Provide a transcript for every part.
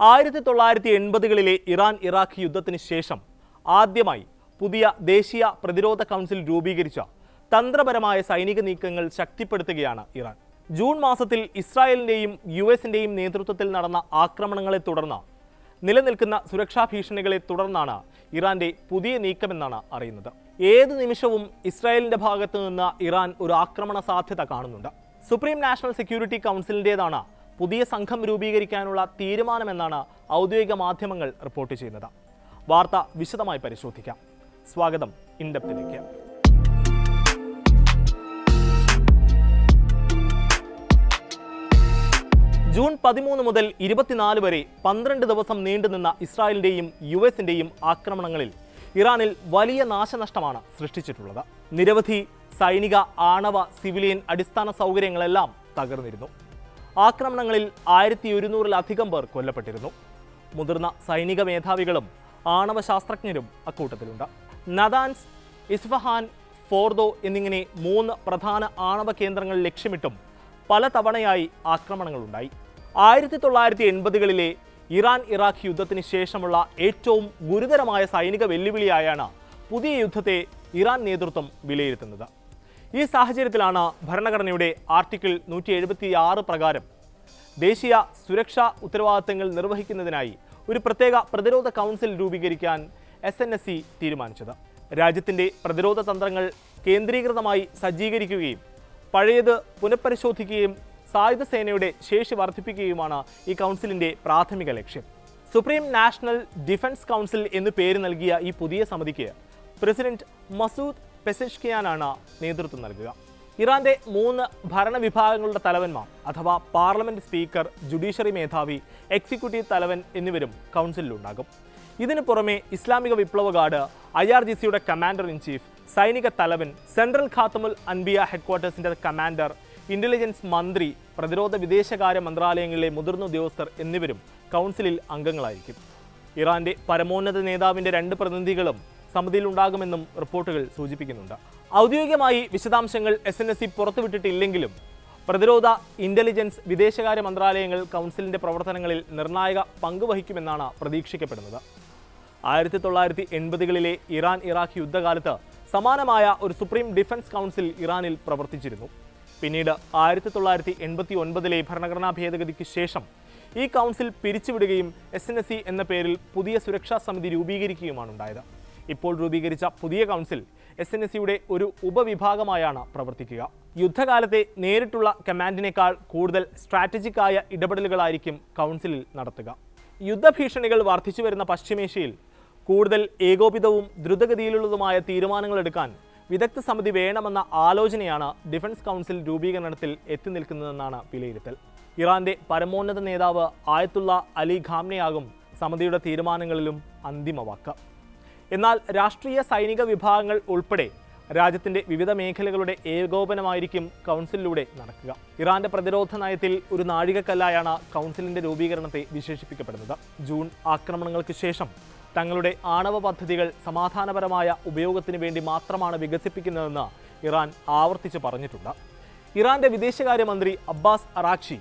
1980കളിലെ Iran Iraq യുദ്ധത്തിന് ശേഷം ആദ്യമായി പുതിയ ദേശീയ പ്രതിരോധ കൗൺസിൽ രൂപീകരിച്ച തന്ത്രപരമായ സൈനിക നീക്കങ്ങൾ ശക്തിപ്പെടുത്തുകയാണ് ഇറാൻ. ജൂൺ മാസത്തിൽ ഇസ്രായേലിന്റെയും യുഎസിന്റെയും നേതൃത്വത്തിൽ നടന്ന ആക്രമണങ്ങളെ തുടർന്ന് നിലനിൽക്കുന്ന സുരക്ഷാ ഭീഷണികളെ തുടർന്നാണ് ഇറാന്റെ പുതിയ നീക്കമെന്നാണ് അറിയുന്നത്. ഏത് നിമിഷവും ഇസ്രായേലിന്റെ ഭാഗത്തു നിന്ന് ഇറാൻ ഒരു ആക്രമണ സാധ്യത കാണുന്നുണ്ട്. സുപ്രീം നാഷണൽ സെക്യൂരിറ്റി കൗൺസിലിന്റേതാണ് പുതിയ സംഘം രൂപീകരിക്കാനുള്ള തീരുമാനമെന്നാണ് ഔദ്യോഗിക മാധ്യമങ്ങൾ റിപ്പോർട്ട് ചെയ്യുന്നത്. വാർത്ത വിശദമായി പരിശോധിക്കാം. സ്വാഗതം ഇൻഡെപ്തിലേക്ക്. ജൂൺ 13 മുതൽ 24 വരെ 12 ദിവസം നീണ്ടുനിന്ന ഇസ്രായേലിന്റെയും യുഎസിന്റെയും ആക്രമണങ്ങളിൽ ഇറാനിൽ വലിയ നാശനഷ്ടമാണ് സൃഷ്ടിച്ചിട്ടുള്ളത്. നിരവധി സൈനിക, ആണവ, സിവിലിയൻ അടിസ്ഥാന സൗകര്യങ്ങളെല്ലാം തകർന്നിരുന്നു. ആക്രമണങ്ങളിൽ 1100-ലധികം പേർ കൊല്ലപ്പെട്ടിരുന്നു. മുതിർന്ന സൈനിക മേധാവികളും ആണവ ശാസ്ത്രജ്ഞരും അക്കൂട്ടത്തിലുണ്ട്. നദാൻസ്, ഇസ്ഫഹാൻ, ഫോർദോ എന്നിങ്ങനെ 3 പ്രധാന ആണവ കേന്ദ്രങ്ങൾ ലക്ഷ്യമിട്ടും പലതവണയായി ആക്രമണങ്ങളുണ്ടായി. 1980കളിലെ ഇറാൻ ഇറാഖ് യുദ്ധത്തിന് ശേഷമുള്ള ഏറ്റവും ഗുരുതരമായ സൈനിക വെല്ലുവിളിയായാണ് പുതിയ യുദ്ധത്തെ ഇറാൻ നേതൃത്വം വിലയിരുത്തുന്നത്. ഈ സാഹചര്യത്തിലാണ് ഭരണഘടനയുടെ ആർട്ടിക്കിൾ 176 പ്രകാരം ദേശീയ സുരക്ഷാ ഉത്തരവാദിത്തങ്ങൾ നിർവഹിക്കുന്നതിനായി ഒരു പ്രത്യേക പ്രതിരോധ കൗൺസിൽ രൂപീകരിക്കാൻ SNSC തീരുമാനിച്ചത്. രാജ്യത്തിൻ്റെ പ്രതിരോധ തന്ത്രങ്ങൾ കേന്ദ്രീകൃതമായി സജ്ജീകരിക്കുകയും പഴയത് പുനഃപരിശോധിക്കുകയും സായുധ സേനയുടെ ശേഷി വർദ്ധിപ്പിക്കുകയുമാണ് ഈ കൗൺസിലിൻ്റെ പ്രാഥമിക ലക്ഷ്യം. സുപ്രീം നാഷണൽ ഡിഫൻസ് കൗൺസിൽ എന്നു പേര് നൽകിയ ഈ പുതിയ സമിതിക്ക് പ്രസിഡന്റ് മസൂദ് പെസഷ്കിയാനാണ് നേതൃത്വം നൽകുക. ഇറാന്റെ 3 ഭരണവിഭാഗങ്ങളുടെ തലവന്മാർ അഥവാ പാർലമെന്റ് സ്പീക്കർ, ജുഡീഷ്യറി മേധാവി, എക്സിക്യൂട്ടീവ് തലവൻ എന്നിവരും കൗൺസിലിലുണ്ടാകും. ഇതിനു പുറമെ ഇസ്ലാമിക വിപ്ലവ ഗാർഡ്, IRGCയുടെ കമാൻഡർ ഇൻ ചീഫ്, സൈനിക തലവൻ, സെൻട്രൽ ഖാത്തമുൽ അൻബിയ ഹെഡ്ക്വാർട്ടേഴ്സിന്റെ കമാൻഡർ, ഇന്റലിജൻസ് മന്ത്രി, പ്രതിരോധ വിദേശകാര്യ മന്ത്രാലയങ്ങളിലെ മുതിർന്ന ഉദ്യോഗസ്ഥർ എന്നിവരും കൗൺസിലിൽ അംഗങ്ങളായിരിക്കും. ഇറാന്റെ പരമോന്നത നേതാവിന്റെ 2 പ്രതിനിധികളും സമിതിയിലുണ്ടാകുമെന്നും റിപ്പോർട്ടുകൾ സൂചിപ്പിക്കുന്നുണ്ട്. ഔദ്യോഗികമായി വിശദാംശങ്ങൾ SNSC പുറത്തുവിട്ടിട്ടില്ലെങ്കിലും പ്രതിരോധ, ഇന്റലിജൻസ്, വിദേശകാര്യ മന്ത്രാലയങ്ങൾ കൗൺസിലിന്റെ പ്രവർത്തനങ്ങളിൽ നിർണായക പങ്കുവഹിക്കുമെന്നാണ് പ്രതീക്ഷിക്കപ്പെടുന്നത്. 1980കളിലെ ഇറാൻ ഇറാഖ് യുദ്ധകാലത്ത് സമാനമായ ഒരു സുപ്രീം ഡിഫൻസ് കൗൺസിൽ ഇറാനിൽ പ്രവർത്തിച്ചിരുന്നു. പിന്നീട് 1989ലെ ഭരണഘടനാ ഭേദഗതിക്ക് ശേഷം ഈ കൗൺസിൽ പിരിച്ചുവിടുകയും SNSC എന്ന പേരിൽ പുതിയ സുരക്ഷാ സമിതി രൂപീകരിക്കുകയുമാണ് ഉണ്ടായത്. ഇപ്പോൾ രൂപീകരിച്ച പുതിയ കൗൺസിൽ SNSCയുടെ ഒരു ഉപവിഭാഗമായാണ് പ്രവർത്തിക്കുക. യുദ്ധകാലത്തെ നേരിട്ടുള്ള കമാൻഡിനേക്കാൾ കൂടുതൽ സ്ട്രാറ്റജിക് ആയ ഇടപെടലുകളായിരിക്കും കൗൺസിലിൽ നടത്തുക. യുദ്ധഭീഷണികൾ വർദ്ധിച്ചു വരുന്ന പശ്ചിമേഷ്യയിൽ കൂടുതൽ ഏകോപിതവും ദ്രുതഗതിയിലുള്ളതുമായ തീരുമാനങ്ങൾ എടുക്കാൻ വിദഗ്ധ സമിതി വേണമെന്ന ആലോചനയാണ് ഡിഫൻസ് കൗൺസിൽ രൂപീകരണത്തിൽ എത്തി നിൽക്കുന്നതെന്നാണ് വിലയിരുത്തൽ. ഇറാന്റെ പരമോന്നത നേതാവ് ആയത്തുള്ള അലി ഖാംനെയാകും സമിതിയുടെ തീരുമാനങ്ങളിലും അന്തിമ വാക്ക്. എന്നാൽ രാഷ്ട്രീയ, സൈനിക വിഭാഗങ്ങൾ ഉൾപ്പെടെ രാജ്യത്തിന്റെ വിവിധ മേഖലകളുടെ ഏകോപനമായിരിക്കും കൗൺസിലിലൂടെ നടക്കുക. ഇറാന്റെ പ്രതിരോധ നയത്തിൽ ഒരു നാഴികക്കല്ലായാണ് കൗൺസിലിന്റെ രൂപീകരണത്തെ വിശേഷിപ്പിക്കപ്പെടുന്നത്. ജൂൺ ആക്രമണങ്ങൾക്ക് ശേഷം തങ്ങളുടെ ആണവ പദ്ധതികൾ സമാധാനപരമായ ഉപയോഗത്തിന് വേണ്ടി മാത്രമാണ് വികസിപ്പിക്കുന്നതെന്ന് ഇറാൻ ആവർത്തിച്ച് പറഞ്ഞിട്ടുണ്ട്. ഇറാന്റെ വിദേശകാര്യമന്ത്രി അബ്ബാസ് അറാഖ്ചി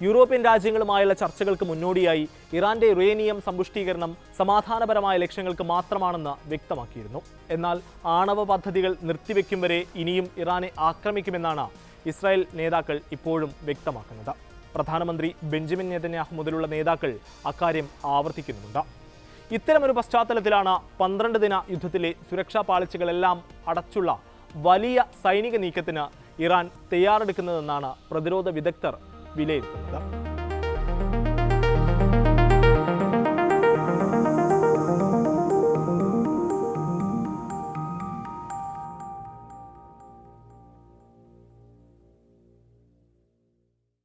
യൂറോപ്യൻ രാജ്യങ്ങളുമായുള്ള ചർച്ചകൾക്ക് മുന്നോടിയായി ഇറാന്റെ യുറേനിയം സമ്പുഷ്ടീകരണം സമാധാനപരമായ ലക്ഷ്യങ്ങൾക്ക് മാത്രമാണെന്ന് വ്യക്തമാക്കിയിരുന്നു. എന്നാൽ ആണവ പദ്ധതികൾ നിർത്തിവെക്കും വരെ ഇനിയും ഇറാനെ ആക്രമിക്കുമെന്നാണ് ഇസ്രായേൽ നേതാക്കൾ ഇപ്പോഴും വ്യക്തമാക്കുന്നത്. പ്രധാനമന്ത്രി ബെഞ്ചമിൻ നെതന്യാഹു മുതലുള്ള നേതാക്കൾ അക്കാര്യം ആവർത്തിക്കുന്നുണ്ട്. ഇത്തരമൊരു പശ്ചാത്തലത്തിലാണ് 12 ദിന യുദ്ധത്തിലെ സുരക്ഷാ പാളിച്ചകളെല്ലാം അടച്ചുള്ള വലിയ സൈനിക നീക്കത്തിന് ഇറാൻ തയ്യാറെടുക്കുന്നതെന്നാണ് പ്രതിരോധ വിദഗ്ധർ വിലയിരുത്തുന്നത്.